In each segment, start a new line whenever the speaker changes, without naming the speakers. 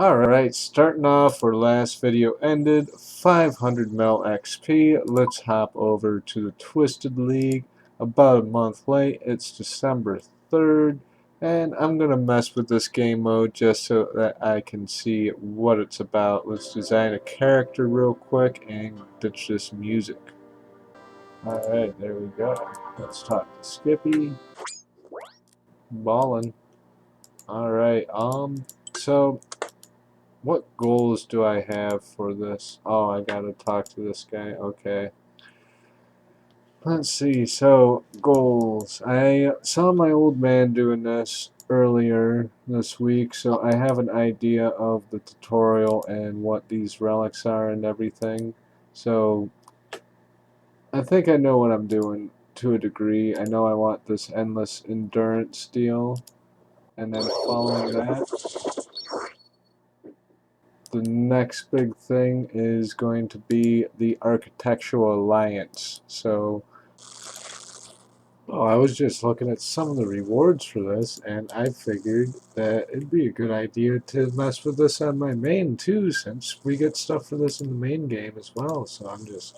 Alright, starting off where last video ended, 500 mil XP. Let's hop over to the Twisted League. About a month late, it's December 3rd, and I'm going to mess with this game mode just so that I can see what it's about. Let's design a character real quick and ditch this music. Alright, there we go. Let's talk to Skippy. Ballin'. Alright, so what goals do I have for this? Oh, I gotta talk to this guy. Okay. Let's see. So, goals. I saw my old man doing this earlier this week, so I have an idea of the tutorial and what these relics are and everything. So, I think I know what I'm doing to a degree. I know I want this endless endurance deal, and then following that, the next big thing is going to be the Architectural Alliance. So, I was just looking at some of the rewards for this, and I figured that it'd be a good idea to mess with this on my main too, since we get stuff for this in the main game as well. So I'm just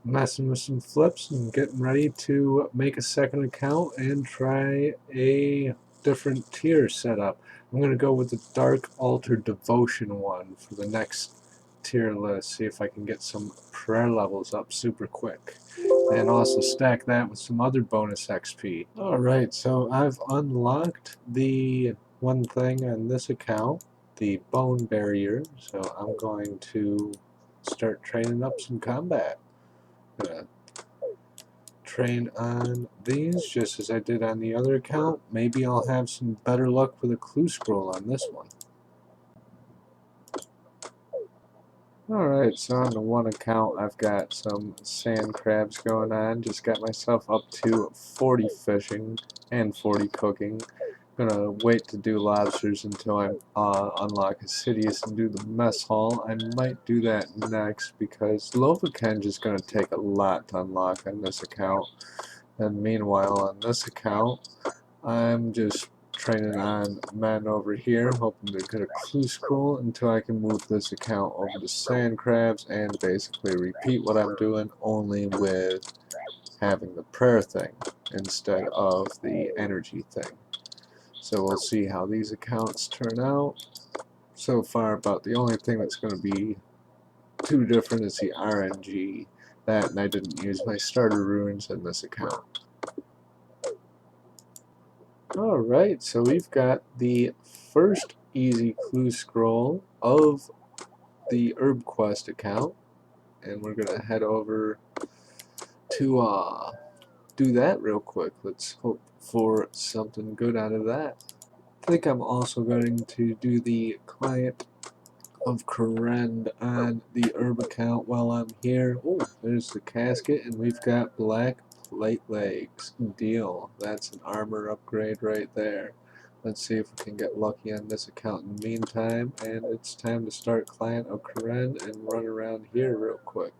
messing with some flips and getting ready to make a second account and try a different tier setup. I'm going to go with the Dark Altar Devotion one for the next tier list, see if I can get some prayer levels up super quick. And also stack that with some other bonus XP. Alright, so I've unlocked the one thing on this account, the Bone Barrier, so I'm going to start training up some combat. Gonna train on these just as I did on the other account. Maybe I'll have some better luck with a clue scroll on this one. Alright, so on the one account I've got some sand crabs going on. Just got myself up to 40 fishing and 40 cooking. Gonna wait to do lobsters until I unlock Assidious and do the mess hall. I might do that next because Lovakenge is gonna take a lot to unlock on this account. And meanwhile on this account, I'm just training on men over here, hoping to get a clue scroll until I can move this account over to sand crabs and basically repeat what I'm doing, only with having the prayer thing instead of the energy thing. So we'll see how these accounts turn out. So far, about the only thing that's going to be too different is the RNG. That, and I didn't use my starter runes in this account. Alright, so we've got the first easy clue scroll of the Herb Quest account, and we're going to head over to do that real quick. Let's hope for something good out of that. I think I'm also going to do the client of Korend on the Herb account while I'm here. Oh, there's the casket, and we've got black plate legs. Deal. That's an armor upgrade right there. Let's see if we can get lucky on this account in the meantime. And it's time to start Client of Korend and run around here real quick.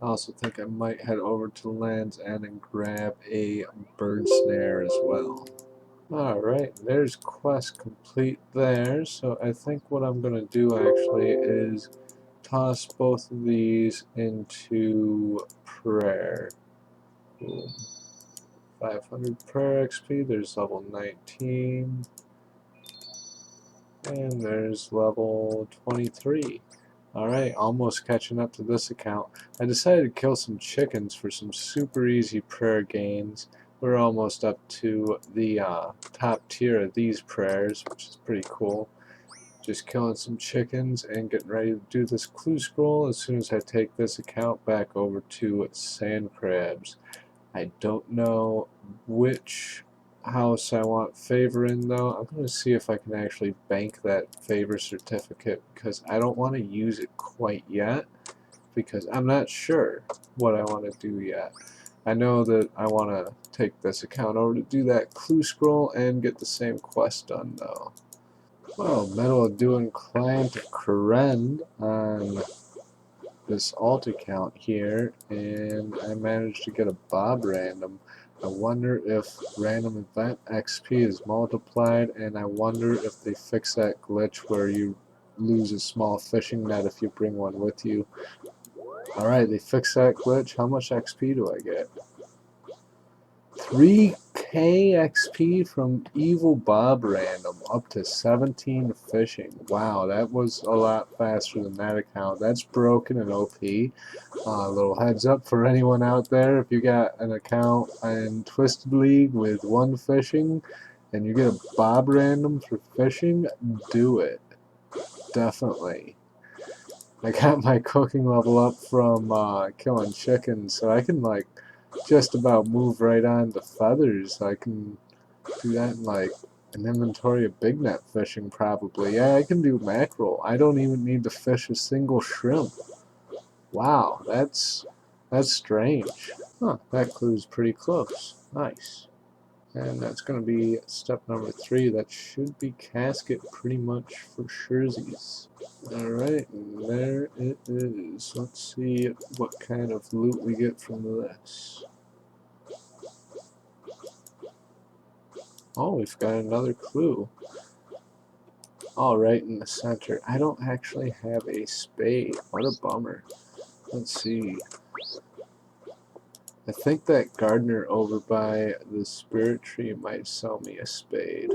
I also think I might head over to Land's End and grab a bird snare as well. Alright, there's quest complete there, so I think what I'm going to do actually is toss both of these into prayer. Boom. 500 prayer XP, there's level 19, and there's level 23. Alright, almost catching up to this account. I decided to kill some chickens for some super easy prayer gains. We're almost up to the top tier of these prayers, which is pretty cool. Just killing some chickens and getting ready to do this clue scroll as soon as I take this account back over to sand crabs. I don't know which house I want favor in though. I'm going to see if I can actually bank that favor certificate because I don't want to use it quite yet because I'm not sure what I want to do yet. I know that I want to take this account over to do that clue scroll and get the same quest done though. Well, Metal doing Client of Korend on this alt account here, and I managed to get a Bob random. I wonder if random event XP is multiplied, and I wonder if they fix that glitch where you lose a small fishing net if you bring one with you. Alright, they fixed that glitch. How much XP do I get? 3k XP from Evil Bob Random, up to 17 fishing. Wow, that was a lot faster than that account. That's broken and OP. A little heads up for anyone out there, if you got an account in Twisted League with 1 fishing and you get a Bob Random for fishing, do it. Definitely. I got my cooking level up from killing chickens, so I can like just about move right on to feathers. I can do that in like an inventory of big net fishing probably. Yeah, I can do mackerel. I don't even need to fish a single shrimp. Wow, that's strange. Huh, that clue's pretty close. Nice. And that's going to be step number 3. That should be casket pretty much for surezies. Alright, and there it is. Let's see what kind of loot we get from this. Oh, we've got another clue. All right in the center. I don't actually have a spade. What a bummer. Let's see. I think that gardener over by the spirit tree might sell me a spade.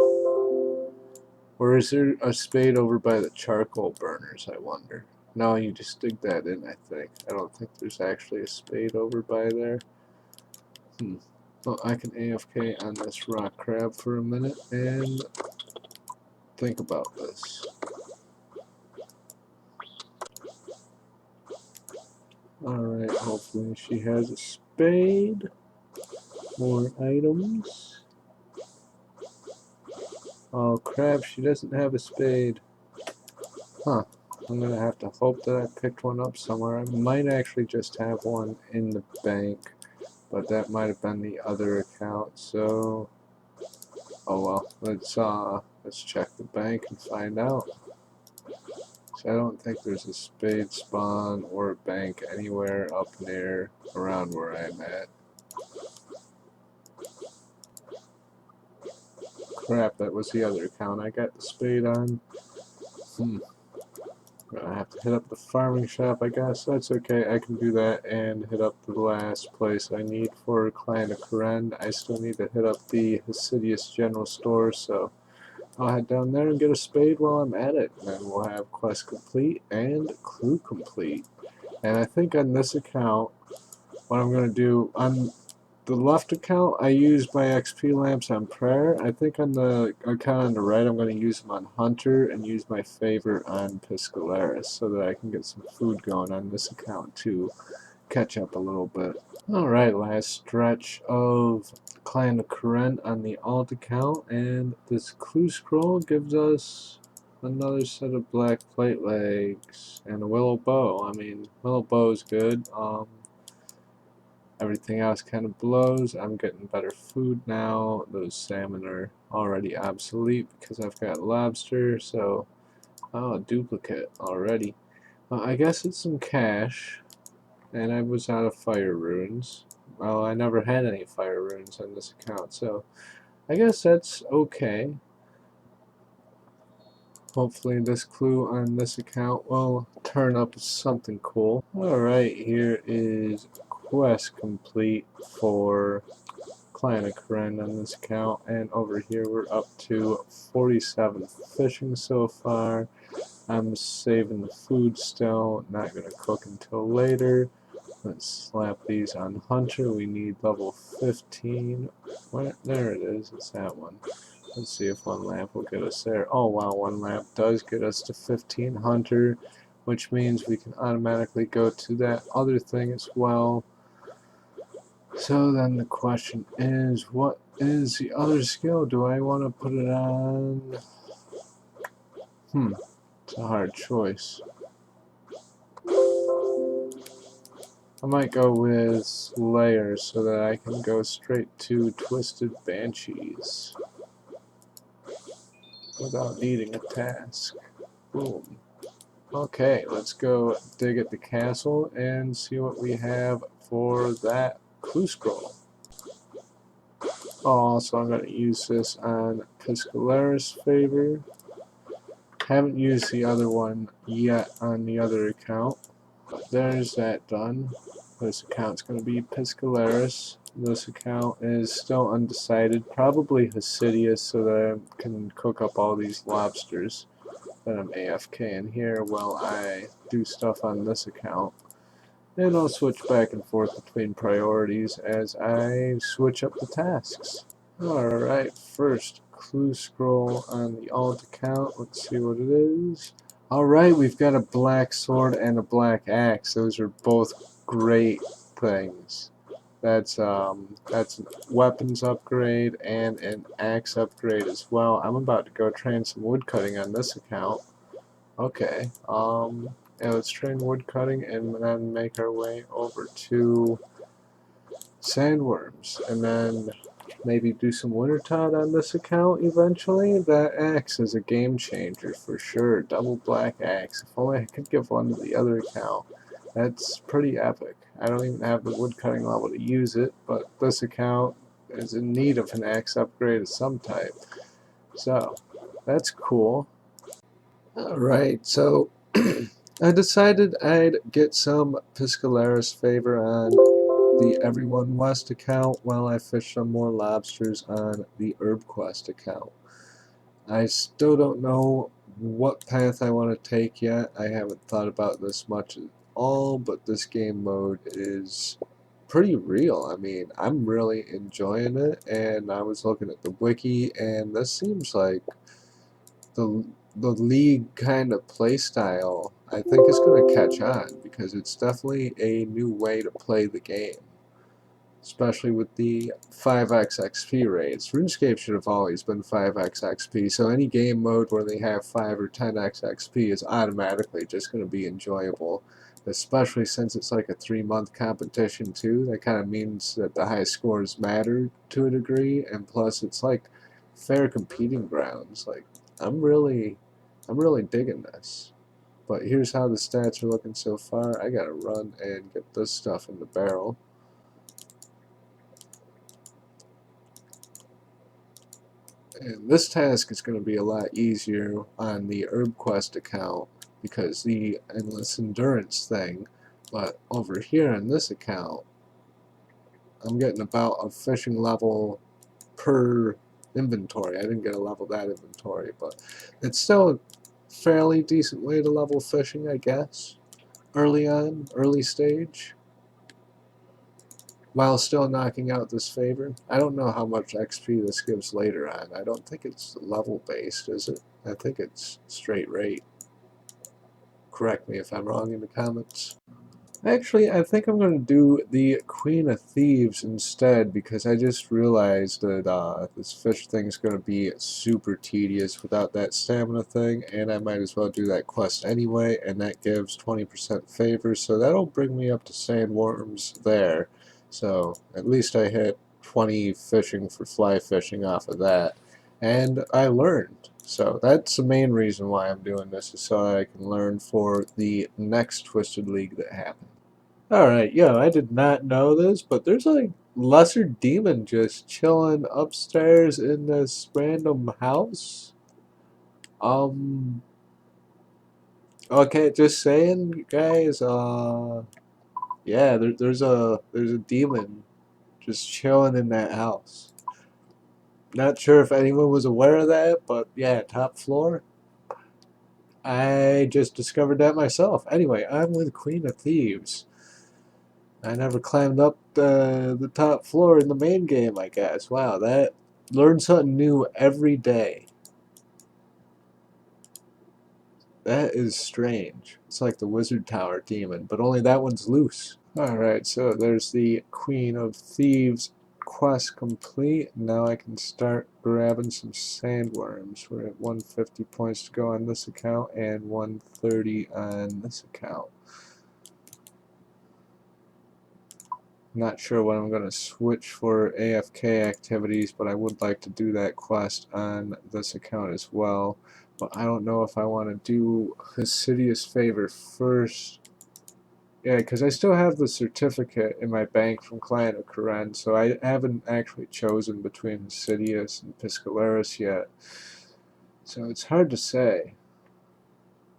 Or is there a spade over by the charcoal burners, I wonder? No, you just dig that in, I think. I don't think there's actually a spade over by there. Well, I can AFK on this rock crab for a minute and think about this. Alright, hopefully she has a spade. More items. Oh crap, she doesn't have a spade. Huh. I'm gonna have to hope that I picked one up somewhere. I might actually just have one in the bank, but that might have been the other account, so oh well. Let's check the bank and find out. So I don't think there's a spade spawn or a bank anywhere up near around where I'm at. Crap, that was the other account I got the spade on. I'm gonna have to hit up the farming shop, I guess. That's okay, I can do that and hit up the last place I need for Clan of Karen. I still need to hit up the Hasidious General Store, so I'll head down there and get a spade while I'm at it. And then we'll have quest complete and clue complete. And I think on this account, what I'm going to do, on the left account, I use my XP lamps on prayer. I think on the account on the right, I'm going to use them on Hunter and use my favorite on Piscalaris so that I can get some food going on this account to catch up a little bit. Alright, last stretch of Clan of Karen on the alt account, and this clue scroll gives us another set of black plate legs and a willow bow. I mean, willow bow is good. Everything else kind of blows. I'm getting better food now. Those salmon are already obsolete because I've got lobster, so duplicate already. I guess it's some cash. And I was out of fire runes. Well, I never had any fire runes on this account, so I guess that's okay. Hopefully this clue on this account will turn up something cool. Alright, here is quest complete for Clan of Karen on this account, and over here we're up to 47 fishing so far. I'm saving the food still, not going to cook until later. Let's slap these on Hunter. We need level 15. Where? There it is. It's that one. Let's see if one lamp will get us there. Oh wow, one lamp does get us to 15 Hunter, which means we can automatically go to that other thing as well. So then the question is, what is the other skill? Do I want to put it on? It's a hard choice. I might go with Slayer so that I can go straight to Twisted Banshees without needing a task. Boom. Okay, let's go dig at the castle and see what we have for that clue scroll. Oh, so I'm going to use this on Piscalaris' favor. Haven't used the other one yet on the other account. There's that done. This account's going to be Piscalaris. This account is still undecided. Probably Hasidius, so that I can cook up all these lobsters that I'm AFK in here while I do stuff on this account. And I'll switch back and forth between priorities as I switch up the tasks. Alright, first clue scroll on the alt account. Let's see what it is. Alright, we've got a black sword and a black axe. Those are both great things. That's a weapons upgrade and an axe upgrade as well. I'm about to go train some woodcutting on this account. Okay, yeah, let's train woodcutting and then make our way over to sandworms, and then maybe do some Wintertod on this account eventually. That axe is a game changer for sure. Double black axe. If only I could give one to the other account. That's pretty epic. I don't even have the woodcutting level to use it, but this account is in need of an axe upgrade of some type. So, that's cool. Alright, so I decided I'd get some Piscalaris favor on the Every1 West account while I fish some more lobsters on the ErbQuest account. I still don't know what path I want to take yet. I haven't thought about this much at all, but this game mode is pretty real. I mean, I'm really enjoying it, and I was looking at the wiki, and this seems like the league kind of play style. I think it's going to catch on because it's definitely a new way to play the game, especially with the 5x XP rates. RuneScape should have always been 5x XP, so any game mode where they have 5 or 10x XP is automatically just going to be enjoyable, especially since it's like a 3-month competition too. That kind of means that the high scores matter to a degree, and plus it's like fair competing grounds. Like, I'm really digging this. But here's how the stats are looking so far. I gotta run and get this stuff in the barrel. And this task is going to be a lot easier on the ErbQuest account because the endless endurance thing. But over here on this account, I'm getting about a fishing level per inventory. I didn't get a level that inventory, but it's still a fairly decent way to level fishing, I guess. Early on, early stage, while still knocking out this favor. I don't know how much XP this gives later on. I don't think it's level based, is it? I think it's straight rate. Correct me if I'm wrong in the comments. Actually, I think I'm going to do the Queen of Thieves instead because I just realized that this fish thing is going to be super tedious without that stamina thing, and I might as well do that quest anyway, and that gives 20% favor, so that'll bring me up to sandworms there. So at least I hit 20 fishing for fly fishing off of that, and I learned. So that's the main reason why I'm doing this, is so I can learn for the next Twisted League that happens. Alright, yo, I did not know this, but there's a lesser demon just chilling upstairs in this random house. Okay, just saying, guys, yeah, there's a demon just chilling in that house. Not sure if anyone was aware of that, but yeah, top floor. I just discovered that myself. Anyway, I'm with Queen of Thieves. I never climbed up the top floor in the main game, I guess. Wow, that learn something new every day. That is strange. It's like the Wizard Tower demon, but only that one's loose. Alright, so there's the Queen of Thieves quest complete. Now I can start grabbing some sandworms. We're at 150 points to go on this account and 130 on this account. Not sure when I'm going to switch for AFK activities, but I would like to do that quest on this account as well. But I don't know if I want to do Hasidius Favor first. Yeah, because I still have the certificate in my bank from Client of Karen, so I haven't actually chosen between Hasidius and Piscalaris yet. So it's hard to say.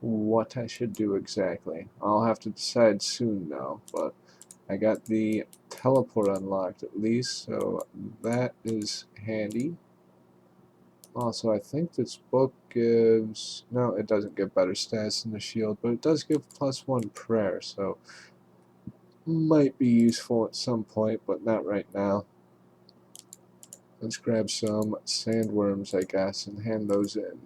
what I should do exactly. I'll have to decide soon though, but I got the teleport unlocked at least, so that is handy. Also, I think this book gives... no, it doesn't give better stats than the shield, but it does give +1 prayer, so might be useful at some point, but not right now. Let's grab some sandworms, I guess, and hand those in.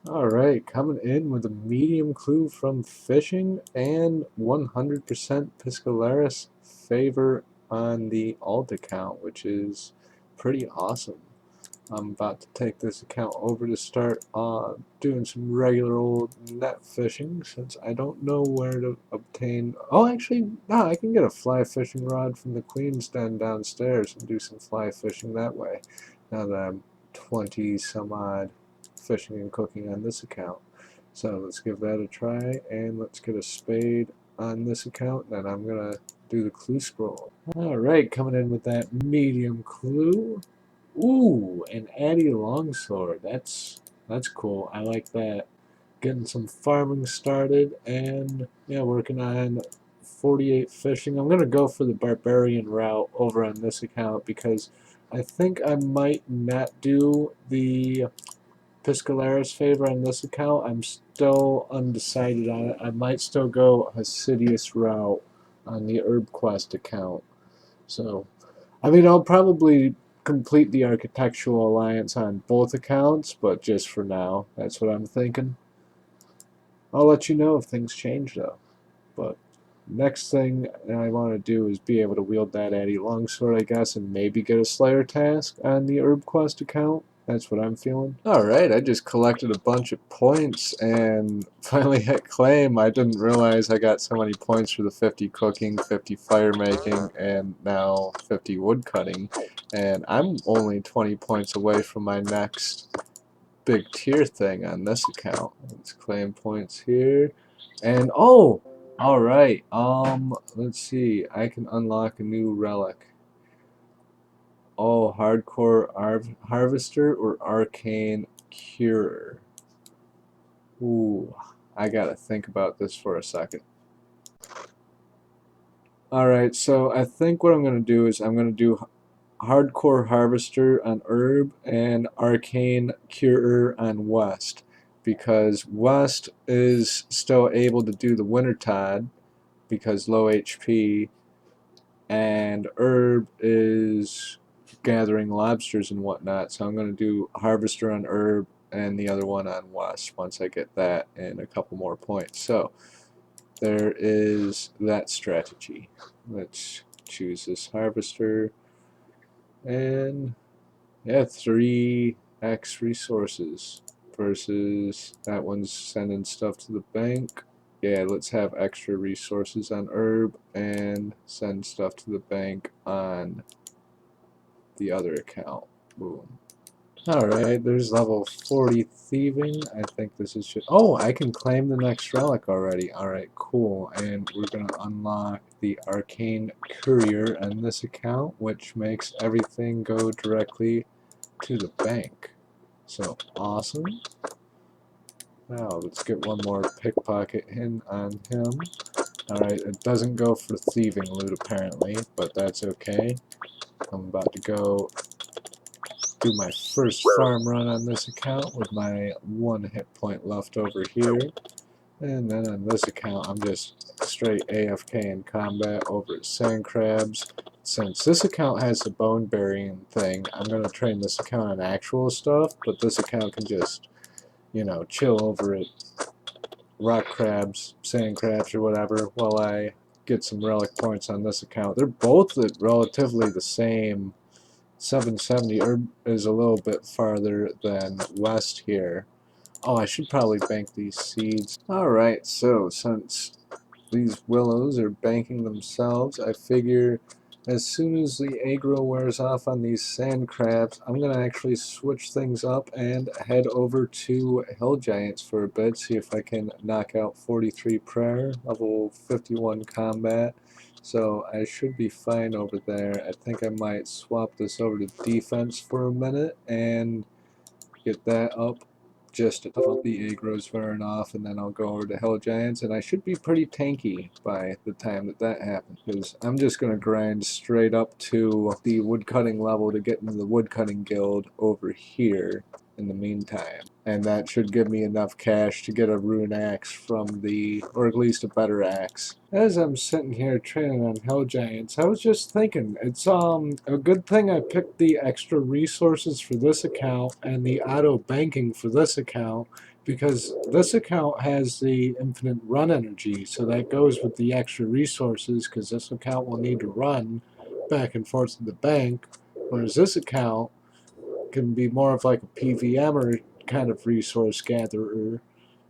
Alright, coming in with a medium clue from fishing and 100% Piscalaris favor on the alt account, which is pretty awesome. I'm about to take this account over to start doing some regular old net fishing, since I don't know where to obtain... oh, actually, no, I can get a fly fishing rod from the Queen's Den downstairs and do some fly fishing that way, now that I'm 20 some odd fishing and cooking on this account. So let's give that a try, and let's get a spade on this account, then I'm gonna do the clue scroll. Alright, coming in with that medium clue. Ooh, an Addy longsword. That's cool. I like that. Getting some farming started, and yeah, working on 48 fishing. I'm gonna go for the barbarian route over on this account because I think I might not do the Piscalaris favor on this account. I'm still undecided on it. I might still go Hasidious route on the Herb Quest account. So, I mean, I'll probably complete the Architectural Alliance on both accounts, but just for now, that's what I'm thinking. I'll let you know if things change, though. But next thing I want to do is be able to wield that Addy Longsword, I guess, and maybe get a Slayer task on the Herb Quest account. That's what I'm feeling. Alright, I just collected a bunch of points and finally hit claim. I didn't realize I got so many points for the 50 cooking, 50 fire making, and now 50 wood cutting. And I'm only 20 points away from my next big tier thing on this account. Let's claim points here. And oh! Alright, let's see. I can unlock a new relic. Oh, hardcore harvester or arcane curer. Ooh, I gotta think about this for a second. Alright, so I think what I'm gonna do is I'm gonna do hardcore harvester on herb and arcane curer on west, because west is still able to do the winter tide because low HP, and herb is gathering lobsters and whatnot, so I'm going to do harvester on herb and the other one on west once I get that and a couple more points. So there is that strategy. Let's choose this harvester, and yeah, 3x resources versus that one's sending stuff to the bank. Yeah, let's have extra resources on herb and send stuff to the bank on the other account. Boom. Alright, there's level 40 thieving. I think this is just... oh, I can claim the next relic already. Alright, cool. And we're going to unlock the arcane courier on this account, which makes everything go directly to the bank. So, awesome. Now, let's get one more pickpocket in on him. Alright, it doesn't go for thieving loot apparently, but that's okay. I'm about to go do my first farm run on this account with my 1 hit point left over here. And then on this account, I'm just straight AFK in combat over at Sand Crabs. Since this account has the bone burying thing, I'm going to train this account on actual stuff, but this account can just, you know, chill over at rock crabs, sand crabs, or whatever while I get some relic points on this account. They're both at relatively the same 770, or is a little bit farther than west here. Oh, I should probably bank these seeds. Alright, so since these willows are banking themselves, I figure as soon as the aggro wears off on these sand crabs, I'm going to actually switch things up and head over to Hill Giants for a bit, see if I can knock out 43 prayer, level 51 combat. So I should be fine over there. I think I might swap this over to defense for a minute and get that up just until the A grows far enough, and then I'll go over to Hill Giants, and I should be pretty tanky by the time that that happens, because I'm just going to grind straight up to the woodcutting level to get into the woodcutting guild over here in the meantime. And that should give me enough cash to get a rune axe from the, or at least a better axe. As I'm sitting here training on Hill Giants, I was just thinking, it's a good thing I picked the extra resources for this account and the auto banking for this account, because this account has the infinite run energy, so that goes with the extra resources, because this account will need to run back and forth to the bank, whereas this account can be more of like a PVMer kind of resource gatherer,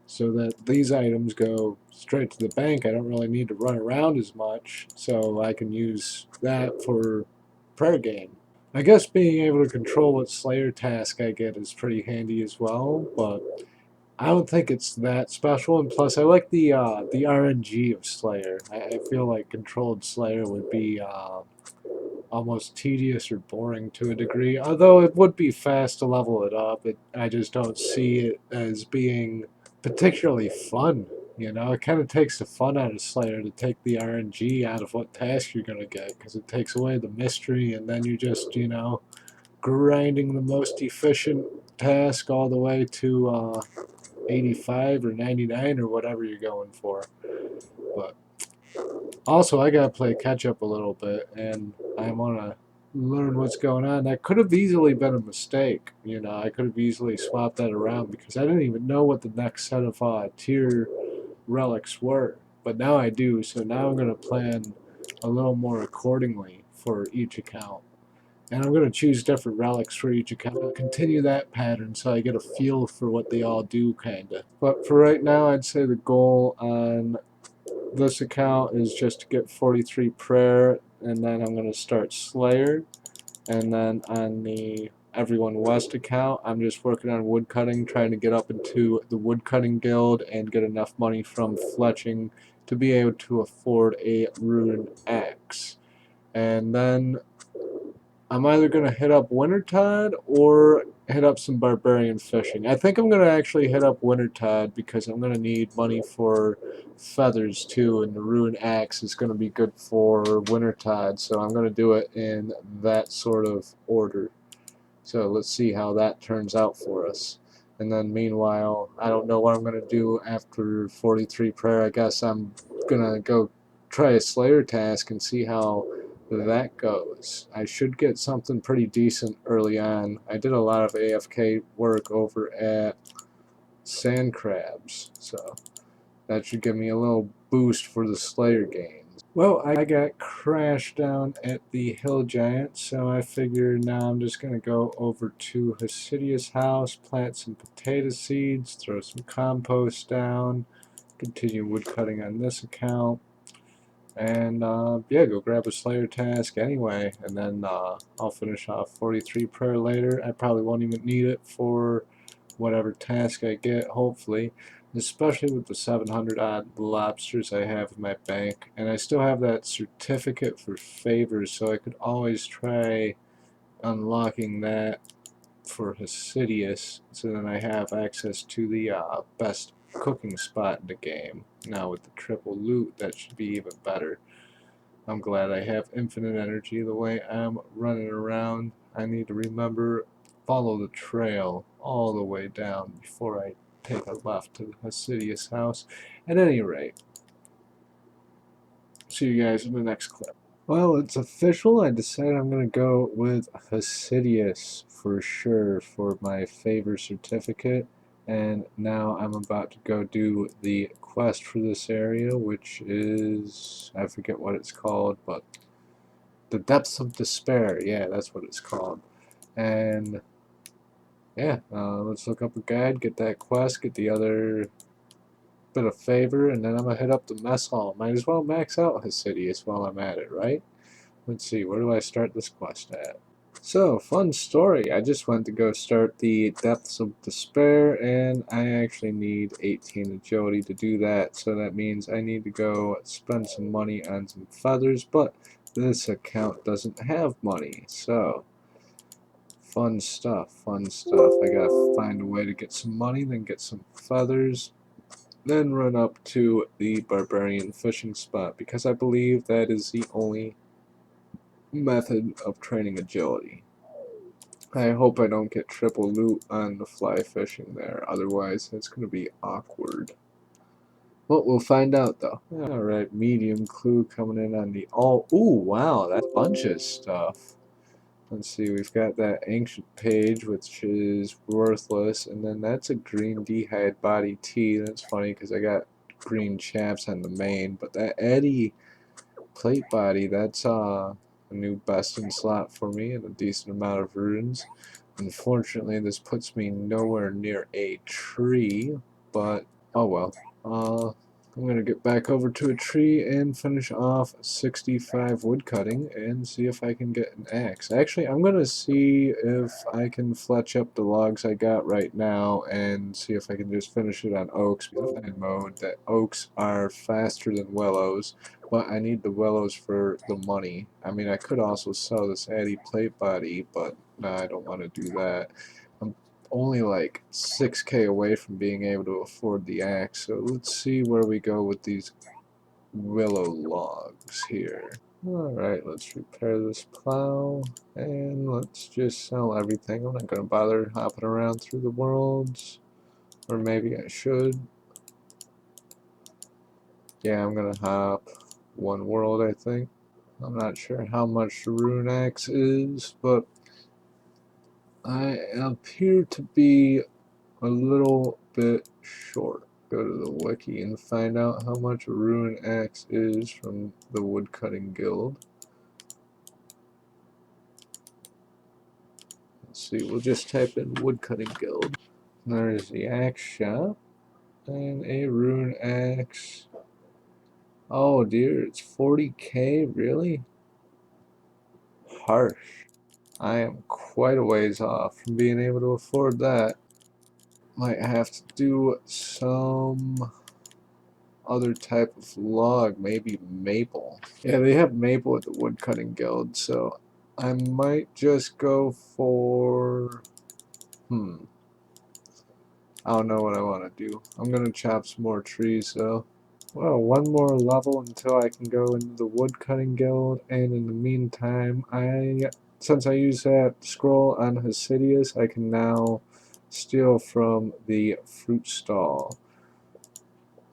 so that these items go straight to the bank. I don't really need to run around as much, so I can use that for prayer game. I guess being able to control what Slayer task I get is pretty handy as well, but I don't think it's that special, and plus I like the RNG of Slayer. I feel like controlled Slayer would be almost tedious or boring to a degree, although it would be fast to level it up. I just don't see it as being particularly fun. You know, it kind of takes the fun out of Slayer to take the RNG out of what task you're going to get, because it takes away the mystery, and then you just, you know, grinding the most efficient task all the way to 85 or 99 or whatever you're going for. But also, I gotta play catch up a little bit, and I wanna learn what's going on. That could have easily been a mistake. You know, I could have easily swapped that around because I didn't even know what the next set of tier relics were. But now I do, so now I'm gonna plan a little more accordingly for each account. And I'm going to choose different relics for each account. I'll continue that pattern so I get a feel for what they all do, kinda. But for right now, I'd say the goal on this account is just to get 43 prayer, and then I'm going to start Slayer. And then on the Every1 West account, I'm just working on woodcutting, trying to get up into the woodcutting guild and get enough money from fletching to be able to afford a rune axe. And then I'm either going to hit up Wintertide or hit up some barbarian fishing. I think I'm going to actually hit up Wintertide because I'm going to need money for feathers too, and the rune axe is going to be good for Wintertide, so I'm going to do it in that sort of order. So let's see how that turns out for us. And then meanwhile, I don't know what I'm going to do after 43 prayer. I guess I'm going to go try a Slayer task and see how that goes. I should get something pretty decent early on. I did a lot of AFK work over at Sand Crabs, so that should give me a little boost for the Slayer games. Well, I got crashed down at the Hill Giant, so I figured now I'm just going to go over to Hasidia's house, plant some potato seeds, throw some compost down, continue woodcutting on this account, and yeah, go grab a Slayer task anyway, and then I'll finish off 43 prayer later. I probably won't even need it for whatever task I get, hopefully, especially with the 700 odd lobsters I have in my bank. And I still have that certificate for favors, so I could always try unlocking that for Hasidius, so then I have access to the best cooking spot in the game. Now with the triple loot, that should be even better. I'm glad I have infinite energy the way I'm running around. I need to remember, follow the trail all the way down before I take a left to the Hasidius house. At any rate, see you guys in the next clip. Well, it's official. I decided I'm going to go with Hasidius for sure for my favor certificate. And now I'm about to go do the quest for this area, which is, I forget what it's called, but the Depths of Despair. Yeah, that's what it's called. And yeah, let's look up a guide, get that quest, get the other bit of favor, and then I'm going to hit up the mess hall. Might as well max out Hasidius while I'm at it, right? Let's see, where do I start this quest at? So, fun story. I just went to go start the Depths of Despair, and I actually need 18 agility to do that, so that means I need to go spend some money on some feathers, but this account doesn't have money, so Fun stuff, fun stuff. I gotta find a way to get some money, then get some feathers, then run up to the barbarian fishing spot, because I believe that is the only method of training agility. I hope I don't get triple loot on the fly fishing there, otherwise it's going to be awkward. Well, we'll find out though. Alright, medium clue coming in on the all. Ooh, wow, that's a bunch of stuff. Let's see, we've got that ancient page, which is worthless, and then that's a green d'hide body T. That's funny because I got green chaps on the main, but that Eddie plate body, that's a new best in slot for me and a decent amount of runes. Unfortunately, this puts me nowhere near a tree, but oh well. I'm going to get back over to a tree and finish off 65 wood cutting and see if I can get an axe. Actually, I'm going to see if I can fletch up the logs I got right now and see if I can just finish it on oaks. In mode that oaks are faster than willows, but I need the willows for the money. I mean, I could also sell this Addy plate body, but no, I don't want to do that. I'm only like 6k away from being able to afford the axe, so let's see where we go with these willow logs here. Alright, let's repair this plow, and let's just sell everything. I'm not going to bother hopping around through the worlds, or maybe I should. Yeah, I'm going to hop one world, I think. I'm not sure how much the rune axe is, but I appear to be a little bit short. Go to the wiki and find out how much a rune axe is from the woodcutting guild. Let's see, we'll just type in woodcutting guild. There's the axe shop and a rune axe. Oh dear, it's 40k, really? Harsh. I am quite a ways off from being able to afford that. Might have to do some other type of log, maybe maple. Yeah, they have maple at the woodcutting guild, so I might just go for I don't know what I want to do. I'm gonna chop some more trees though. Well, one more level until I can go into the woodcutting guild, and in the meantime, since I use that scroll on Hasidius, I can now steal from the fruit stall.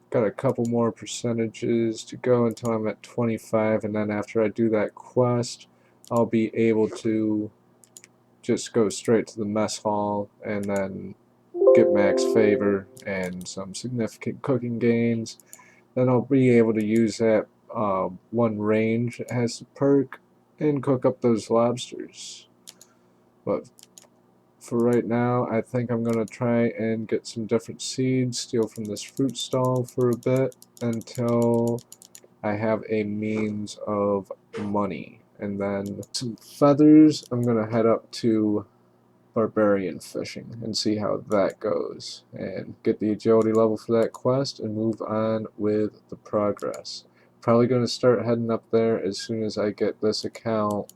Got a couple more percentages to go until I'm at 25, and then after I do that quest, I'll be able to just go straight to the mess hall and then get max favor and some significant cooking gains. Then I'll be able to use that one range that has the perk and cook up those lobsters. But for right now, I think I'm going to try and get some different seeds, steal from this fruit stall for a bit until I have a means of money. And then some feathers, I'm going to head up to barbarian fishing and see how that goes. And get the agility level for that quest and move on with the progress. Probably going to start heading up there as soon as I get this account.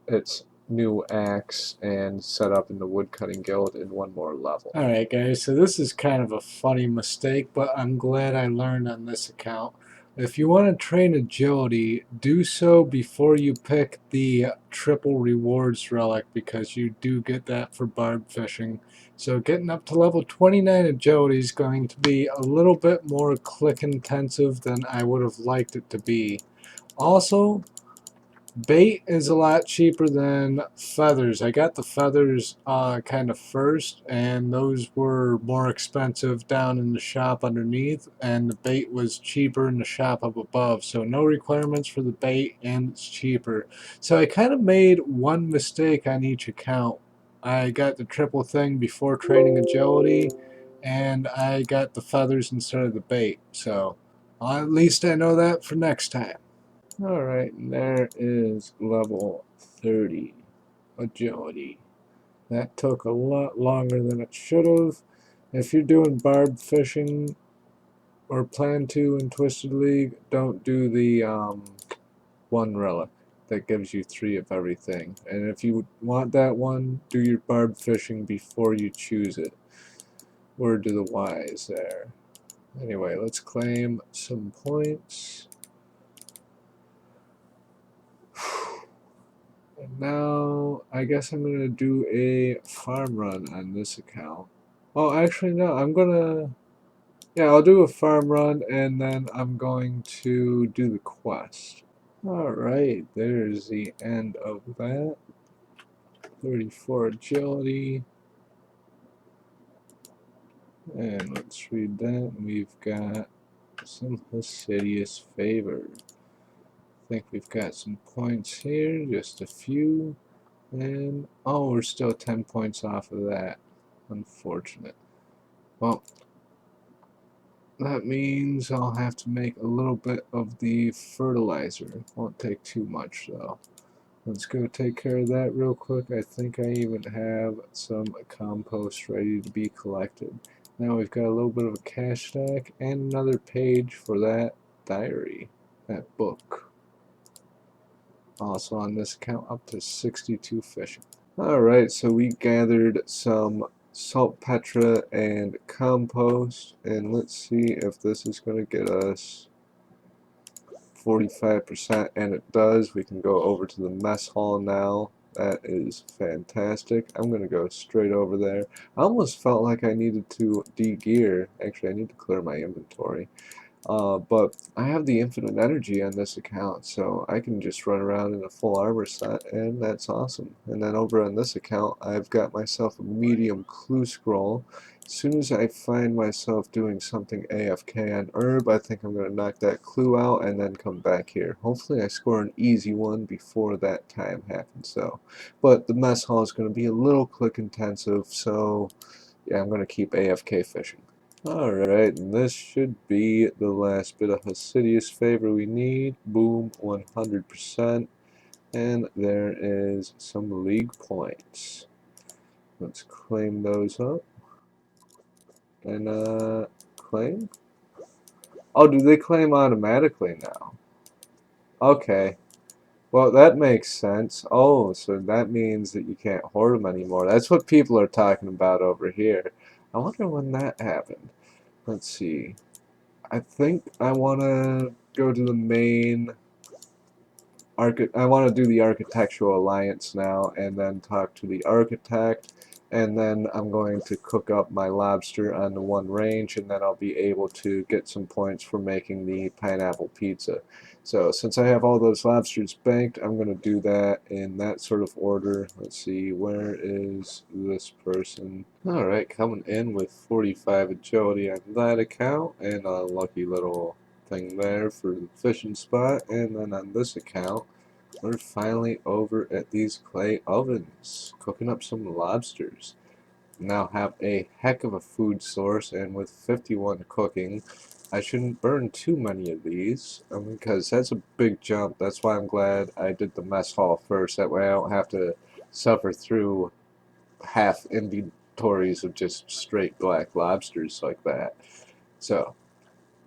It's new axe and set up in the woodcutting guild in one more level. Alright guys, so this is kind of a funny mistake, but I'm glad I learned on this account. If you want to train agility, do so before you pick the triple rewards relic, because you do get that for barb fishing. So getting up to level 29 agility is going to be a little bit more click intensive than I would have liked it to be. Also, bait is a lot cheaper than feathers. I got the feathers kind of first, and those were more expensive down in the shop underneath, and the bait was cheaper in the shop up above. So no requirements for the bait, and it's cheaper. So I kind of made one mistake on each account. I got the triple thing before training agility, and I got the feathers instead of the bait. So at least I know that for next time. Alright, and there is level 30 agility. That took a lot longer than it should have. If you're doing barb fishing or plan to in Twisted League, don't do the one relic. that gives you 3 of everything. And if you want that one, do your barb fishing before you choose it. Word to the wise there. Anyway, let's claim some points. And now, I guess I'm going to do a farm run on this account. Oh, actually, no, yeah, I'll do a farm run, and then I'm going to do the quest. Alright, there's the end of that. 34 agility. And let's read that. We've got some fastidious favor. I think we've got some points here, just a few. And, oh, we're still 10 points off of that. Unfortunate. Well, that means I'll have to make a little bit of the fertilizer. Won't take too much, though. Let's go take care of that real quick. I think I even have some compost ready to be collected. Now we've got a little bit of a cash stack and another page for that diary, that book. Also on this account, up to 62 fishing. Alright, so we gathered some saltpeter and compost, and let's see if this is going to get us 45%, and it does. We can go over to the mess hall now. That is fantastic. I'm going to go straight over there. I almost felt like I needed to de-gear. Actually, I need to clear my inventory. But I have the infinite energy on this account, so I can just run around in a full armor set, and that's awesome. And then over on this account, I've got myself a medium clue scroll. As soon as I find myself doing something AFK on herb, I think I'm going to knock that clue out and then come back here. Hopefully I score an easy one before that time happens, though. But the mess hall is going to be a little click intensive, so yeah, I'm going to keep AFK fishing. Alright, and this should be the last bit of fastidious favor we need. Boom, 100%. And there is some league points. Let's claim those up. And, claim? Oh, do they claim automatically now? Okay. Well, that makes sense. Oh, so that means that you can't hoard them anymore. That's what people are talking about over here. I wonder when that happened. Let's see. I think I want to go to the main I want to do the Architectural Alliance now, and then talk to the architect, and then I'm going to cook up my lobster on the one range, and then I'll be able to get some points for making the pineapple pizza. So since I have all those lobsters banked, I'm going to do that in that sort of order. Let's see, where is this person? Alright, coming in with 45 agility on that account, and a lucky little thing there for the fishing spot. And then on this account, we're finally over at these clay ovens, cooking up some lobsters. Now have a heck of a food source, and with 51 cooking, I shouldn't burn too many of these, because that's a big jump. That's why I'm glad I did the mess hall first. That way I don't have to suffer through half inventories of just straight black lobsters like that. So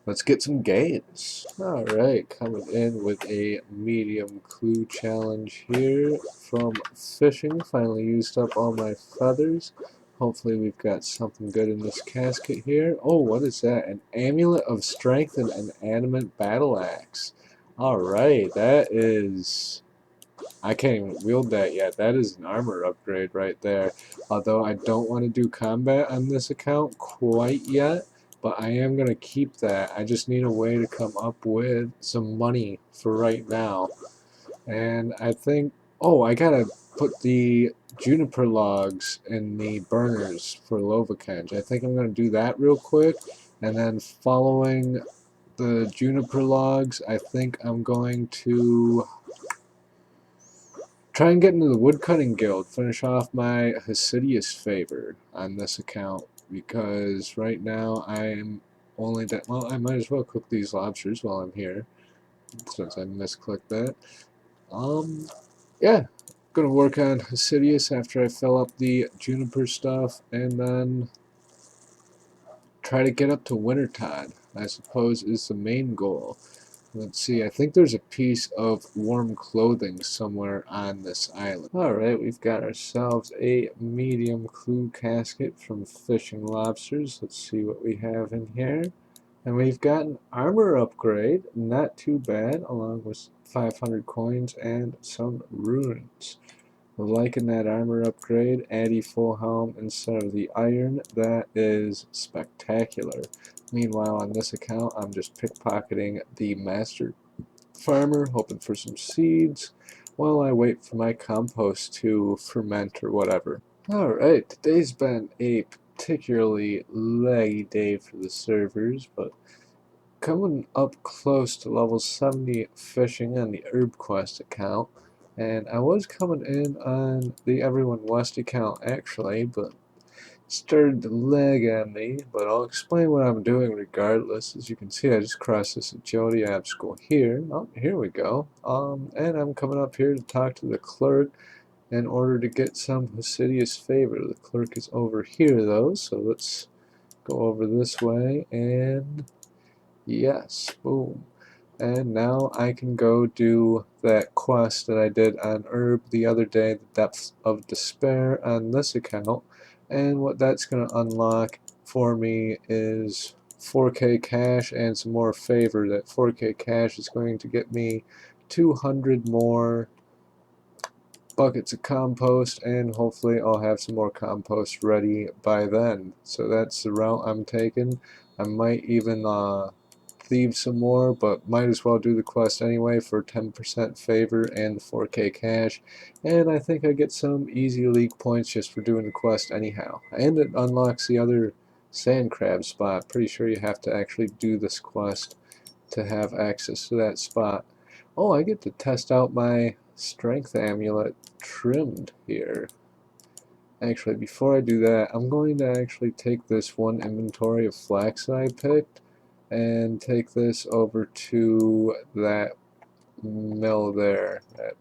let's get some gains. Alright, coming in with a medium clue challenge here from fishing. Finally used up all my feathers. Hopefully we've got something good in this casket here. Oh, what is that? An amulet of strength and an adamant battle axe. Alright, that is... I can't even wield that yet. That is an armor upgrade right there. Although I don't want to do combat on this account quite yet. But I am going to keep that. I just need a way to come up with some money for right now. And I think... Oh, I got to put the juniper logs in the burners for Lovakenge. I think I'm going to do that real quick. And then following the juniper logs, I think I'm going to try and get into the woodcutting guild, finish off my fastidious favor on this account, because right now I'm only that, well, I might as well cook these lobsters while I'm here, since I misclicked that. Yeah, gonna work on fastidious after I fill up the juniper stuff, and then try to get up to Wintertide, I suppose, is the main goal. Let's see, I think there's a piece of warm clothing somewhere on this island. Alright, we've got ourselves a medium clue casket from Fishing Lobsters. Let's see what we have in here. And we've got an armor upgrade, not too bad, along with 500 coins and some runes. Liking that armor upgrade, Addy full helm instead of the iron, that is spectacular. Meanwhile, on this account, I'm just pickpocketing the master farmer, hoping for some seeds, while I wait for my compost to ferment or whatever. Alright, today's been a particularly laggy day for the servers, but coming up close to level 70 fishing on the Herb Quest account, and I was coming in on the Every1 West account actually, but started to lag on me, but I'll explain what I'm doing regardless. As you can see, I just crossed this agility obstacle here. Oh, here we go. And I'm coming up here to talk to the clerk in order to get some Hasidious favor. The clerk is over here though, so let's go over this way, and yes, boom. And now I can go do that quest that I did on Herb the other day, the Depths of Despair, on this account. And what that's going to unlock for me is 4K cash and some more favor. That 4K cash is going to get me 200 more buckets of compost, and hopefully I'll have some more compost ready by then. So that's the route I'm taking. I might even thieve some more, but might as well do the quest anyway for 10% favor and 4K cash. And I think I get some easy league points just for doing the quest anyhow. And it unlocks the other sand crab spot. Pretty sure you have to actually do this quest to have access to that spot. Oh, I get to test out my strength amulet trimmed here. Actually, before I do that, I'm going to actually take this one inventory of flax that I picked and take this over to that mill there, that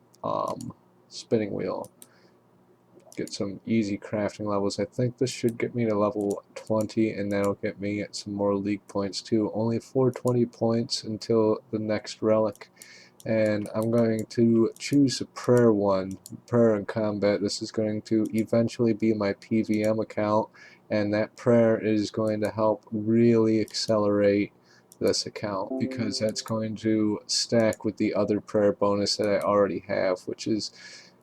spinning wheel. Get some easy crafting levels. I think this should get me to level 20, and that'll get me some more league points too. Only 420 points until the next relic. And I'm going to choose a prayer one, prayer in combat. This is going to eventually be my PVM account, and that prayer is going to help really accelerate this account, because that's going to stack with the other prayer bonus that I already have, which is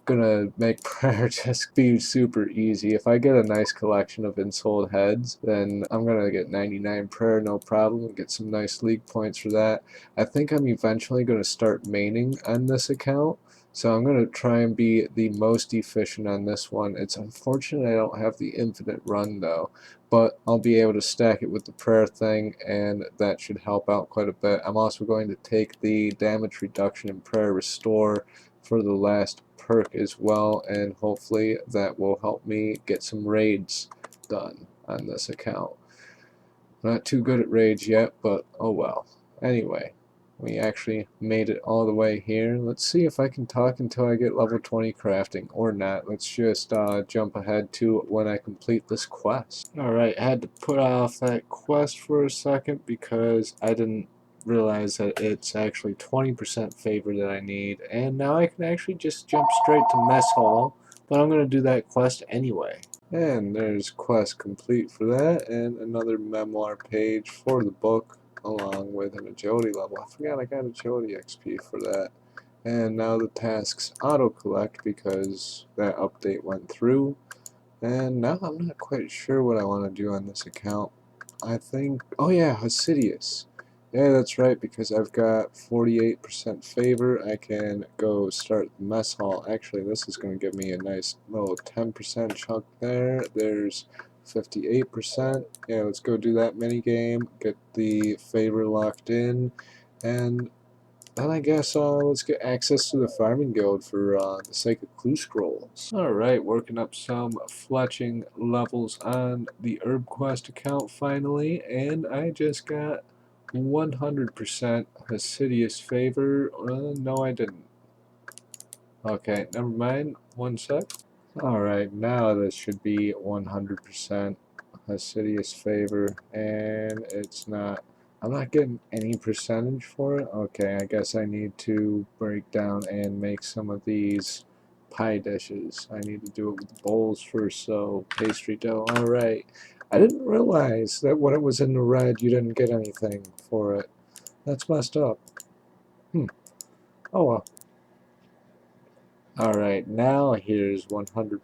gonna make prayer just be super easy. If I get a nice collection of ensouled heads, then I'm gonna get 99 prayer no problem and get some nice league points for that. I think I'm eventually gonna start maining on this account, so I'm gonna try and be the most efficient on this one. It's unfortunate I don't have the infinite run though, but I'll be able to stack it with the prayer thing, and that should help out quite a bit. I'm also going to take the damage reduction in prayer restore for the last perk as well, and hopefully that will help me get some raids done on this account. Not too good at raids yet, but oh well. Anyway, we actually made it all the way here. Let's see if I can talk until I get level 20 crafting, or not. Let's just jump ahead to when I complete this quest. Alright, I had to put off that quest for a second because I didn't realize that it's actually 20% favor that I need, and now I can actually just jump straight to mess hall, but I'm going to do that quest anyway. And there's quest complete for that, and another memoir page for the book, along with an agility level. I forgot I got agility XP for that. And now the tasks auto-collect because that update went through. And now I'm not quite sure what I want to do on this account. I think, oh yeah, Hasidious. Yeah, that's right, because I've got 48% favor. I can go start the mess hall. Actually, this is going to give me a nice little 10% chunk there. There's 58%. Yeah, let's go do that mini game, get the favor locked in, and then I guess let's get access to the farming guild for the sake of clue scrolls. Alright, working up some fletching levels on the Herb Quest account finally, and I just got 100% Hasidious favor. No, I didn't. Okay, never mind. One sec. Alright, now this should be 100% Hasidious favor, and it's not. I'm not getting any percentage for it. Okay, I guess I need to break down and make some of these pie dishes. I need to do it with bowls first, so pastry dough. Alright. I didn't realize that when it was in the red, you didn't get anything for it. That's messed up. Oh well. Alright, now here's 100%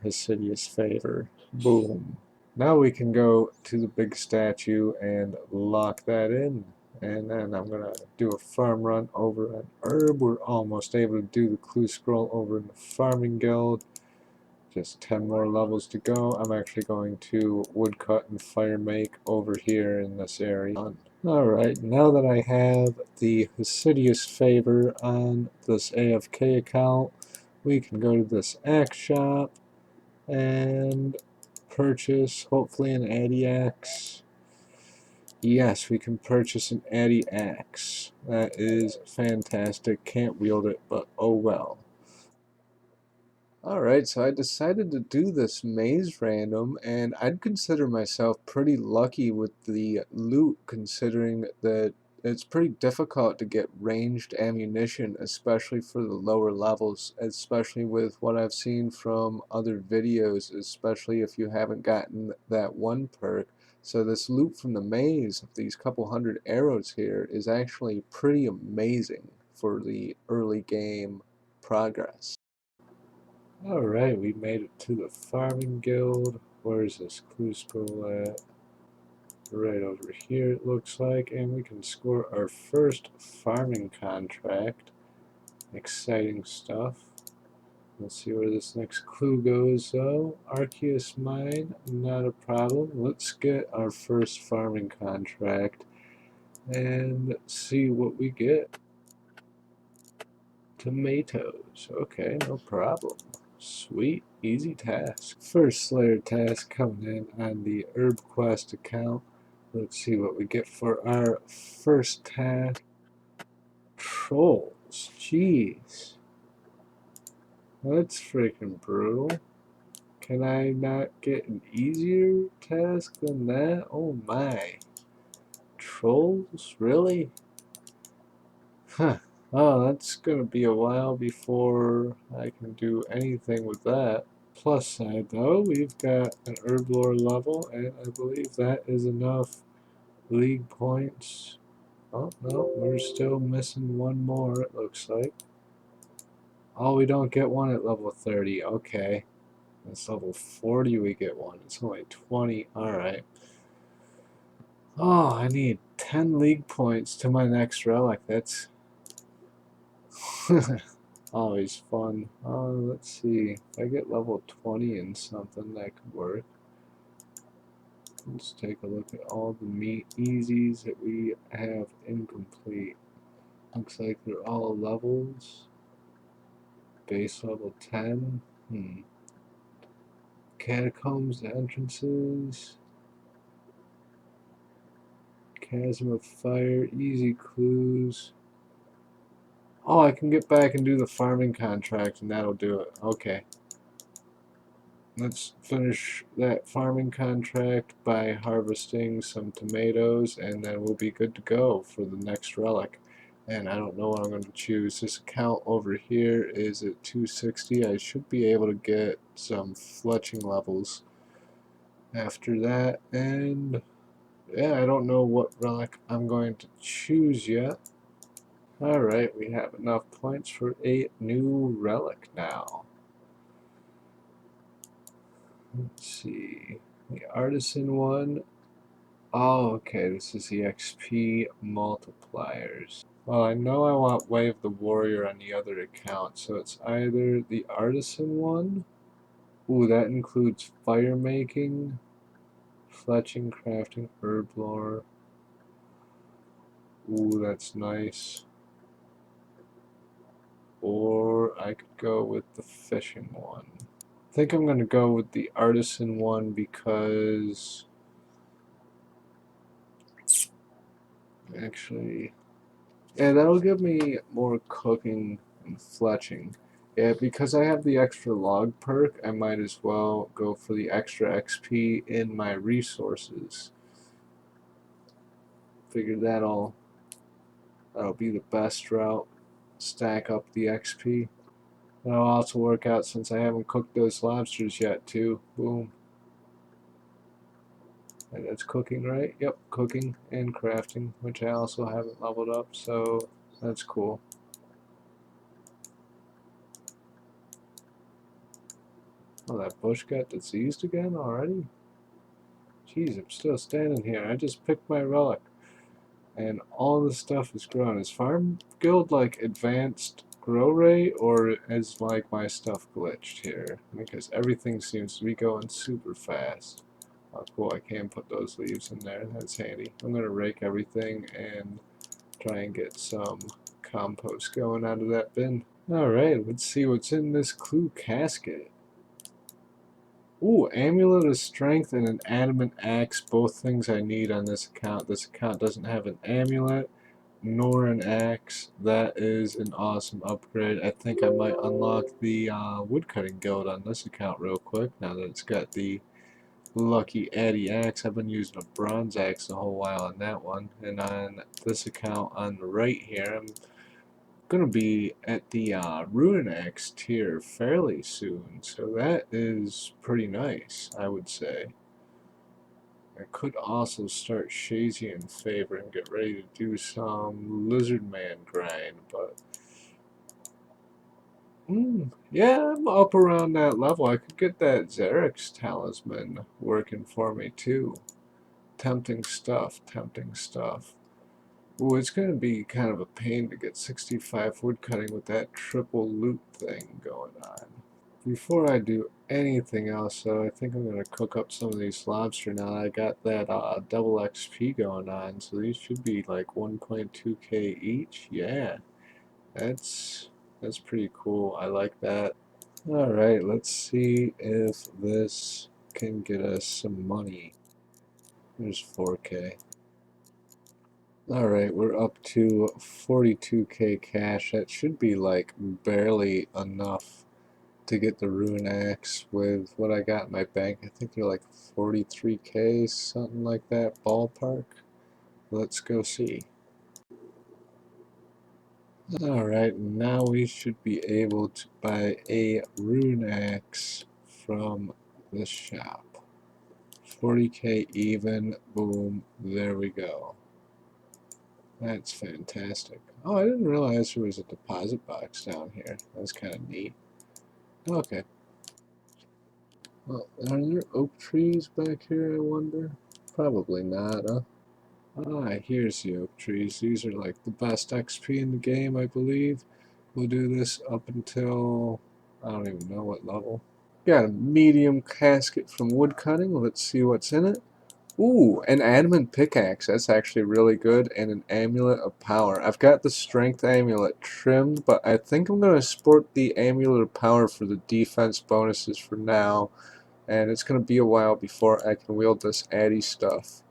Hasidious favor. Boom. Now we can go to the big statue and lock that in. And then I'm going to do a farm run over an herb. We're almost able to do the clue scroll over in the farming guild. Just 10 more levels to go. I'm actually going to woodcut and fire make over here in this area. Alright, now that I have the Hasidious favor on this AFK account, we can go to this axe shop and purchase, hopefully, an Addy axe. Yes, we can purchase an Addy axe. That is fantastic. Can't wield it, but oh well. Alright, so I decided to do this maze random, and I'd consider myself pretty lucky with the loot, considering that it's pretty difficult to get ranged ammunition, especially for the lower levels, especially with what I've seen from other videos, especially if you haven't gotten that one perk. So this loot from the maze of these couple hundred arrows here is actually pretty amazing for the early game progress. Alright, we made it to the farming guild. Where's this clue scroll at? Right over here it looks like, and we can score our first farming contract. Exciting stuff. Let's see where this next clue goes though. Arceus mine, not a problem. Let's get our first farming contract and see what we get. Tomatoes. Okay, no problem. Sweet, easy task. First Slayer task coming in on the Herb Quest account. Let's see what we get for our first task. Trolls. Jeez. That's freaking brutal. Can I not get an easier task than that? Oh my. Trolls? Really? Huh. Oh, that's gonna be a while before I can do anything with that. Plus side though, we've got an herb lore level, and I believe that is enough league points. Oh no, we're still missing one more, it looks like. Oh, we don't get one at level 30. Okay. It's level 40 we get one. It's only 20. Alright. Oh, I need 10 league points to my next relic. That's always fun. Let's see. If I get level 20 in something, that could work. Let's take a look at all the easies that we have incomplete. Looks like they're all levels. Base level 10. Catacombs, entrances. Chasm of Fire, easy clues. Oh, I can get back and do the farming contract and that'll do it. Okay. Let's finish that farming contract by harvesting some tomatoes, and then we'll be good to go for the next relic. And I don't know what I'm going to choose. This account over here is at 260. I should be able to get some fletching levels after that. And yeah, I don't know what relic I'm going to choose yet. Alright, we have enough points for a new relic now. Let's see. The artisan one. Oh, okay, this is the XP multipliers. Well, I know I want Wave the Warrior on the other account, so it's either the artisan one. Ooh, that includes fire making, fletching, crafting, herb lore. Ooh, that's nice. Or I could go with the fishing one. I think I'm going to go with the artisan one because actually, yeah, that'll give me more cooking and fletching. Yeah, because I have the extra log perk, I might as well go for the extra XP in my resources. Figured that'll be the best route. Stack up the XP. That'll also work out since I haven't cooked those lobsters yet too. Boom. And it's cooking, right? Yep, cooking and crafting, which I also haven't leveled up, so that's cool. Oh, that bush got diseased again already? Jeez, I'm still standing here. I just picked my relic. And all the stuff is grown. Is Farm Guild like advanced grow rate, or is like my stuff glitched here? Because everything seems to be going super fast. Oh, cool, I can put those leaves in there. That's handy. I'm going to rake everything and try and get some compost going out of that bin. Alright, let's see what's in this clue casket. Ooh, amulet of strength and an adamant axe, both things I need on this account. This account doesn't have an amulet nor an axe. That is an awesome upgrade. I think I might unlock the woodcutting guild on this account real quick now that it's got the lucky Addy axe. I've been using a bronze axe a whole while on that one, and on this account on the right here, I'm gonna be at the Ruin Axe tier fairly soon, so that is pretty nice, I would say. I could also start Shazy in favor and get ready to do some Lizard Man grind, but yeah, I'm up around that level. I could get that Xerix talisman working for me too. Tempting stuff, tempting stuff. Ooh, it's going to be kind of a pain to get 65 woodcutting with that triple loot thing going on. Before I do anything else, though, I think I'm going to cook up some of these lobster now. I got that double XP going on, so these should be like 1.2k each. Yeah, that's pretty cool. I like that. Alright, let's see if this can get us some money. There's 4k. Alright, we're up to 42k cash. That should be like barely enough to get the Ruin Axe with what I got in my bank. I think they're like 43k, something like that, ballpark. Let's go see. Alright, now we should be able to buy a Ruin Axe from the shop. 40k even, boom, there we go. That's fantastic. Oh, I didn't realize there was a deposit box down here. That's kind of neat. Okay. Well, are there oak trees back here, I wonder? Probably not, huh? Ah, here's the oak trees. These are like the best XP in the game, I believe. We'll do this up until, I don't even know what level. Got a medium casket from woodcutting. Let's see what's in it. Ooh, an adamant pickaxe. That's actually really good. And an amulet of power. I've got the strength amulet trimmed, but I think I'm going to sport the amulet of power for the defense bonuses for now. And it's going to be a while before I can wield this Addy stuff.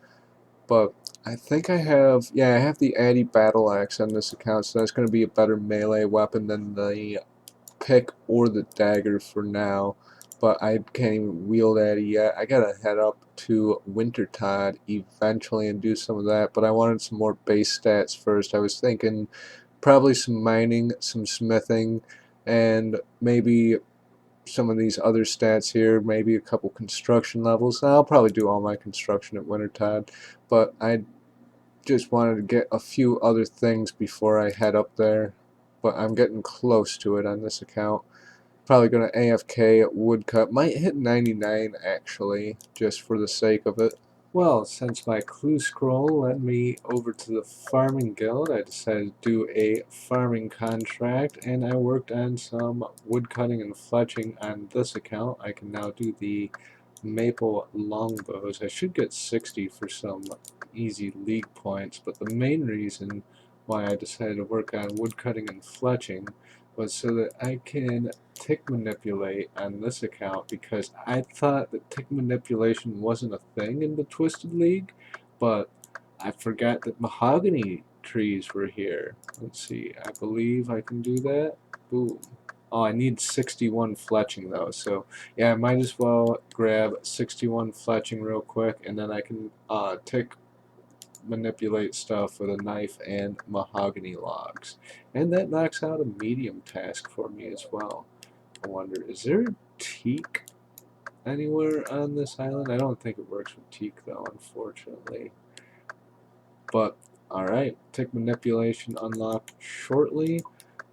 But I think I have, yeah, I have the Addy battle axe on this account, so that's going to be a better melee weapon than the pick or the dagger for now. But I can't even wield Addy yet. I gotta head up to Wintertod eventually and do some of that, but I wanted some more base stats first. I was thinking probably some mining, some smithing, and maybe some of these other stats here, maybe a couple construction levels. I'll probably do all my construction at Wintertod, but I just wanted to get a few other things before I head up there. But I'm getting close to it on this account. Probably going to AFK at Woodcut. Might hit 99 actually, just for the sake of it. Well, since my clue scroll led me over to the farming guild, I decided to do a farming contract, and I worked on some woodcutting and fletching on this account. I can now do the maple longbows. I should get 60 for some easy league points, but the main reason why I decided to work on woodcutting and fletching was so that I can tick manipulate on this account, because I thought that tick manipulation wasn't a thing in the Twisted League, but I forgot that mahogany trees were here. Let's see, I believe I can do that. Boom. Oh, I need 61 fletching though, so yeah, I might as well grab 61 fletching real quick, and then I can tick manipulate stuff with a knife and mahogany logs. And that knocks out a medium task for me as well. I wonder, is there teak anywhere on this island? I don't think it works with teak though, unfortunately. But alright, tick manipulation unlocked shortly.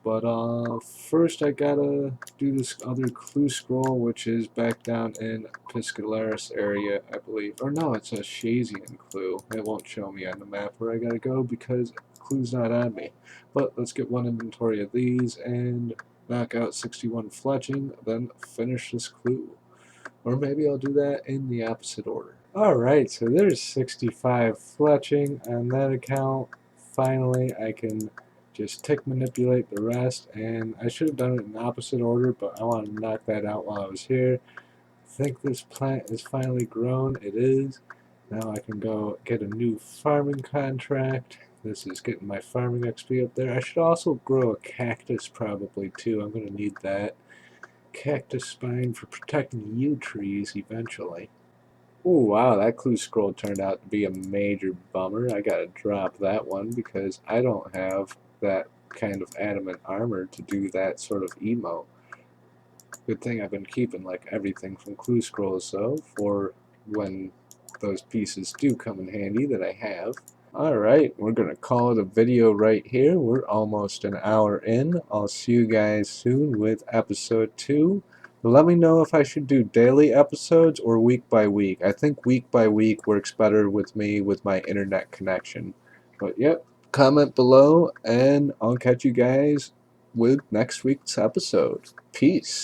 But first I gotta do this other clue scroll, which is back down in Piscalaris area, I believe. Or no, it's a Shazian clue. It won't show me on the map where I gotta go because the clue's not on me. But let's get one inventory of these and knock out 61 fletching, then finish this clue. Or maybe I'll do that in the opposite order. Alright, so there's 65 fletching on that account. Finally, I can just tick manipulate the rest, and I should have done it in opposite order, but I want to knock that out while I was here. I think this plant is finally grown. It is. Now I can go get a new farming contract. This is getting my farming XP up there. I should also grow a cactus probably too. I'm going to need that. Cactus spine for protecting yew trees eventually. Oh wow, that clue scroll turned out to be a major bummer. I gotta drop that one because I don't have that kind of adamant armor to do that sort of emote. Good thing I've been keeping like everything from clue scrolls though for when those pieces do come in handy that I have. Alright, we're gonna call it a video right here. We're almost an hour in. I'll see you guys soon with episode 2. Let me know if I should do daily episodes or week by week. I think week by week works better with me with my internet connection. But yep, comment below and I'll catch you guys with next week's episode. Peace.